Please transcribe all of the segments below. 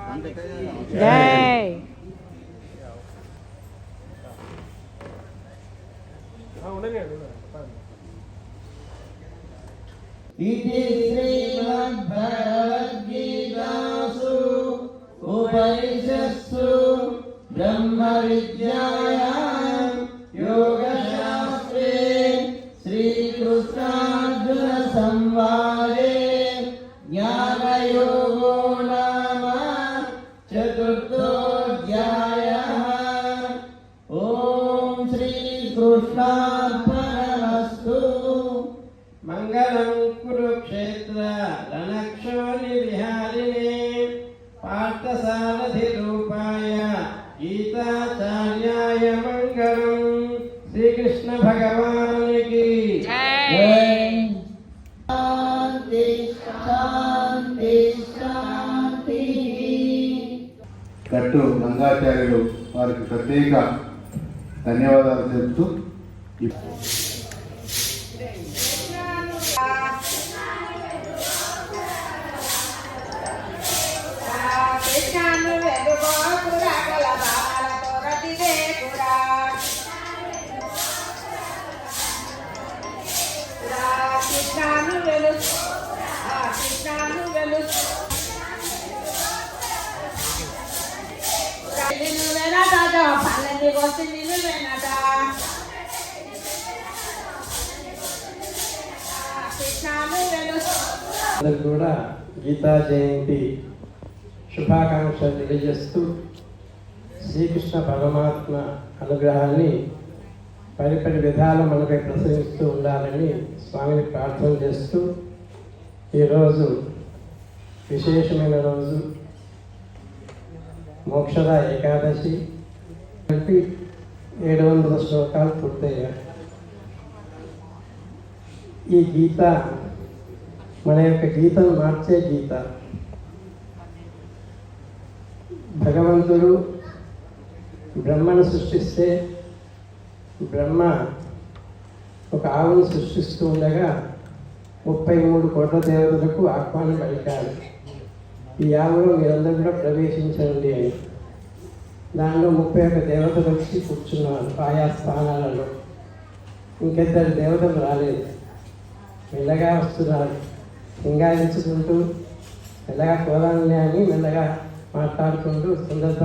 జై इति श्रीमद्भगवद्गीतासु उपनिषत्सु ब्रह्मविद्यायां योगशास्त्रे श्रीकृष्णार्जुनसंवादे ज्ञानयोगो नाम चतुर्थोऽध्यायः। ॐ श्रीकृष्णार्पणमस्तु। मंगलं कुरुक्षेत्र रणक्षोणि विहारिणे पार्थसारथिरूपाय गीताचार्याय मंगलं। श्री कृष्ण भगवान की जय। शांति शांति शांति। కట్టు రంగాచార్యులు వారికి ప్రత్యేక ధన్యవాదాలు చెబుతూ కూడా గీతా జయంతి శుభాకాంక్షలు తెలియజేస్తూ శ్రీకృష్ణ పరమాత్మ అనుగ్రహాన్ని పరిపరి విధాలు మనపై ప్రసరిస్తూ ఉండాలని స్వామిని ప్రార్థన చేస్తూ ఈరోజు విశేషమైన రోజు మోక్షద ఏకాదశి 700 శ్లోకాలు పూర్తయ్యాయి. ఈ గీత మన యొక్క గీతను మార్చే గీత. భగవంతుడు బ్రహ్మను సృష్టిస్తే బ్రహ్మ ఒక ఆవును సృష్టిస్తూ ఉండగా 33 కోట్ల దేవతలకు ఆహ్వానం పలికాడు. ఈ ఆవులో మీరందరూ కూడా ప్రవేశించండి అని. దానిలో 31 దేవతలు వచ్చి కూర్చున్నారు ఆయా స్థానాలలో. ఇంకిద్దరు దేవతలు రాలేదు, మెల్లగా వస్తున్నారు. సింగారించుకుంటూ మెల్లగా కోదాలని అని మెల్లగా మాట్లాడుకుంటూ సుందరత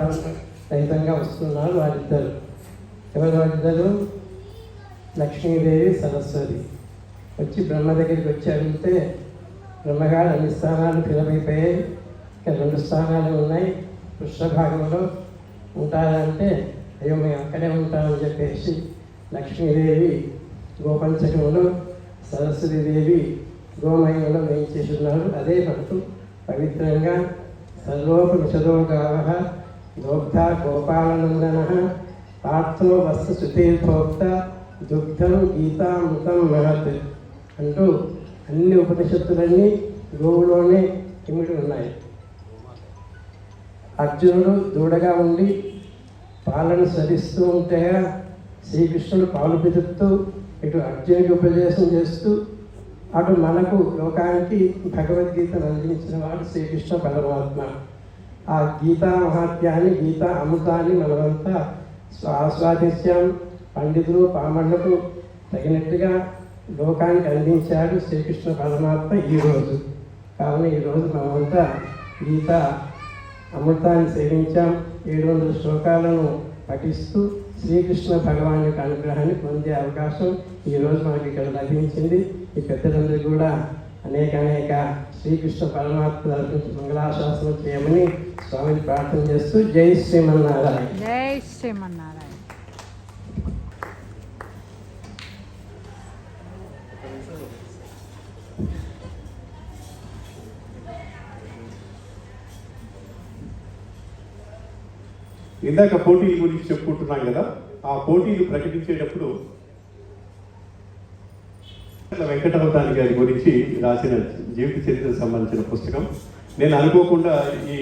రహితంగా వస్తున్నారు వారిద్దరు. ఎవరు వారిద్దరు? లక్ష్మీదేవి సరస్వతి. వచ్చి బ్రహ్మ దగ్గరికి వచ్చి అడిగితే బ్రహ్మగారు అన్ని స్థానాలు ఫిలప్ అయిపోయాయి, ఇక్కడ 2 స్థానాలు ఉన్నాయి, పృష్ఠభాగంలో ఉంటారంటే అయ్యో మేము అక్కడే ఉంటామని చెప్పేసి లక్ష్మీదేవి గోపంచకంలో, సరస్వతీదేవి గోమయంలో వేయించేస్తున్నారు. అదే మనకు పవిత్రంగా సర్వోపనిషదో గావ దోగ్ధ గోపాలనందన పార్థో వస్తు శుతీర్భోక్త దుగ్ధం గీతామృతం మహత్ అంటూ అన్ని ఉపనిషత్తులన్నీ గోవులోనే ఇమిడి ఉన్నాయి. అర్జునుడు దూడగా ఉండి పాలను స్మరిస్తూ ఉంటే శ్రీకృష్ణుడు పాలు పిదుపుతూ ఇటు అర్జునుడికి ఉపదేశం చేస్తూ అటు మనకు లోకానికి భగవద్గీతను అందించిన వాడు శ్రీకృష్ణ పరమాత్మ. ఆ గీతా మహాత్యాన్ని, గీతా అమృతాన్ని మనమంతా ఆస్వాదించాం. పండితులు పామళ్లకు తగినట్టుగా లోకానికి అందించాడు శ్రీకృష్ణ పరమాత్మ ఈరోజు. కావున ఈరోజు మనమంతా గీతా అమృతాన్ని సేవించాం. 700 శ్లోకాలను పఠిస్తూ శ్రీకృష్ణ భగవాన్ యొక్క అనుగ్రహాన్ని పొందే అవకాశం ఈరోజు మనకి ఇక్కడ లభించింది. ఈ పెద్దలందరూ కూడా అనేక శ్రీకృష్ణ పరమాత్మ తరఫు మంగళాశాసనం చేయమని స్వామిని ప్రార్థన చేస్తూ జై శ్రీమన్నారాయణ. జై శ్రీమన్నారాయణ. ఇందాక పోటీల గురించి చెప్పుకుంటున్నాం కదా, ఆ పోటీలు ప్రకటించేటప్పుడు వెంకటవతాని గారి గురించి రాసిన జీవిత చరిత్రకు సంబంధించిన పుస్తకం నేను అనుకోకుండా ఈ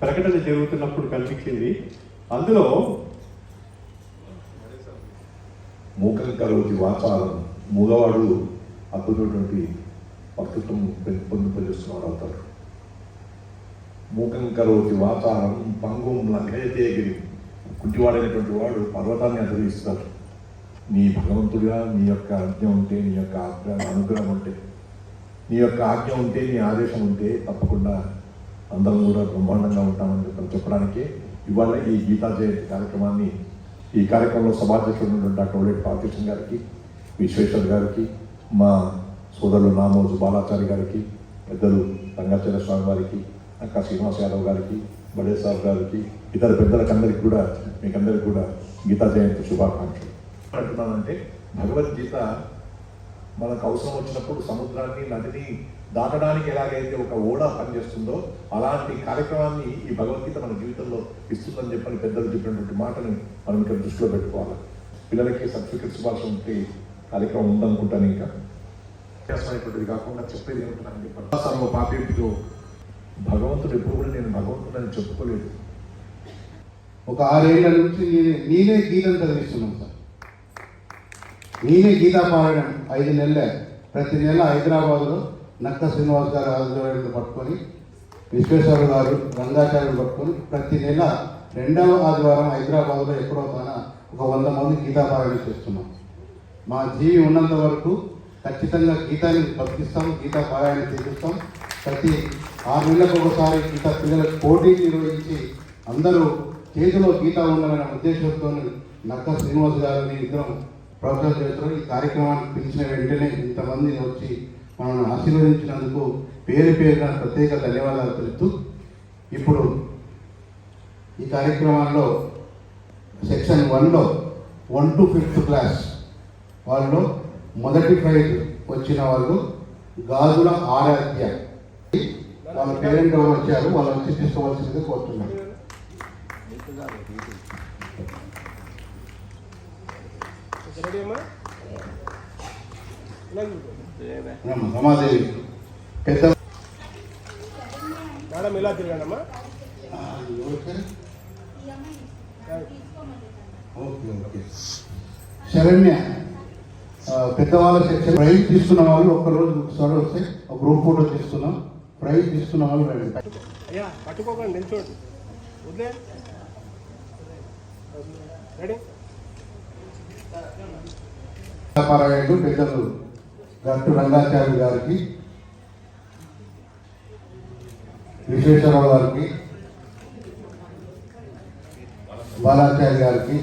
ప్రకటన జరుగుతున్నప్పుడు కనిపించింది. అందులో మూకం కలవతి వాచాలం, మూగవాడు అద్భుతమైనటువంటి వక్తృత్వం పొందుపరుస్తున్నారు అవుతారు. మూకం కరోతి వాచారం పంగుం లంఘయతే గిరి. కుంటివాడైనటువంటి వాడు పర్వతాన్ని అధిగమిస్తాడు. నీ భగవంతుడిగా నీ యొక్క ఆజ్ఞ ఉంటే, నీ యొక్క అనుగ్రహం ఉంటే, నీ యొక్క ఆజ్ఞ ఉంటే, నీ ఆదేశం ఉంటే తప్పకుండా అందరం కూడా బ్రహ్మాండంగా ఉంటామని చెప్పడానికి ఇవాళ ఈ గీతా జయంతి కార్యక్రమాన్ని, ఈ కార్యక్రమంలో సభాధ్యక్షుడు డాక్టర్ ఓలేటి పార్టీషన్ గారికి, విశ్వేశ్వర్ గారికి, మా సోదరులు నామోజు బాలాచారి గారికి, పెద్దలు రంగాచార్య స్వామి వారికి, అక్క శ్రీనివాస్ యాదవ్ గారికి, బడే సార్ గారికి, ఇతర పెద్దలకందరికీ కూడా మీకందరికీ కూడా గీతా జయంతి శుభాకాంక్షలు. అంటున్నానంటే భగవద్గీత మనకు అవసరం వచ్చినప్పుడు సముద్రాన్ని, నదిని దాటడానికి ఎలాగైతే ఒక ఓడ పనిచేస్తుందో అలాంటి కార్యక్రమాన్ని ఈ భగవద్గీత మన జీవితంలో ఇస్తుందని చెప్పని పెద్దలు చెప్పినటువంటి మాటని మనం ఇక్కడ దృష్టిలో పెట్టుకోవాలి. పిల్లలకి సర్టిఫికెట్స్ ఇవ్వాల్సిన కార్యక్రమం ఉందనుకుంటాను. ఇంకా వ్యత్యాసమైనటువంటిది కాకుండా చెప్పేది ఏమిటని చెప్పారు. సర్వ పాపేంటితో భగవంతుడు ఎప్పుడు కూడా నేను భగవంతుడని చెప్పుకోలేదు. ఒక 6 ఏళ్ల నుంచి నేనే గీతం చదివిస్తున్నాను సార్. నేనే గీతా పారాయణం 5 నెలలే. ప్రతి నెల హైదరాబాద్లో నక్క శ్రీనివాస్ గారు ఆధ్వర్యంలో పట్టుకొని, విశ్వేశ్వర గారు, రంగాచార్యులు పట్టుకొని ప్రతి నెల 2వ ఆదివారం హైదరాబాద్లో ఎక్కడో ఒక 100 మంది గీతా పారాయణ చేస్తున్నాం. మా జీవి ఉన్నంత వరకు ఖచ్చితంగా గీతాన్ని బతికిస్తాం, గీతా పారాయణ చేపిస్తాం. ప్రతి 6 నెలలకు ఒకసారి గీతా పిల్లలకు పోటీ నిర్వహించి అందరూ చేతిలో గీతా ఉండాలనే ఉద్దేశంతో నక్క శ్రీనివాస్ గారిని ఇద్దరం ప్రోత్సాహం చేస్తున్నారు. ఈ కార్యక్రమానికి పిలిచిన వెంటనే ఇంతమంది వచ్చి మనల్ని ఆశీర్వదించినందుకు పేరు పేరున ప్రత్యేక ధన్యవాదాలు తెలుపుతూ, ఇప్పుడు ఈ కార్యక్రమాల్లో సెక్షన్ 1లో 1 to 5th క్లాస్ వాళ్ళు మొదటి ప్రైజ్ వచ్చిన వాళ్ళు గాజుల ఆరాధ్య, వాళ్ళ పేరెంట్ ఎవరు వచ్చారు, వాళ్ళు వచ్చి తీసుకోవాల్సిందిగా కోరుతున్నారు. రమాదేవి పెద్ద మేడం ఇలా తిరగండమ్మా. ఓకే. శరణ్య పెద్దవాళ్ళ సెక్షన్. ప్రైజ్ తీసుకున్న వాళ్ళు ఒక్కరోజు ఒకసారి వస్తే ఒక గ్రూప్ ఫోటో తీసుకున్నాం. ప్రైజ్ తీసుకున్న వాళ్ళు రండి. అయ్యా పట్టుకోకండి, నిల్చోండి, వదిలే రెడీ. పారాయణులు పెద్దలు డాక్టర్ రంగాచార్య గారికి, విశ్వేశ్వరరావు గారికి, బాలాచార్య గారికి,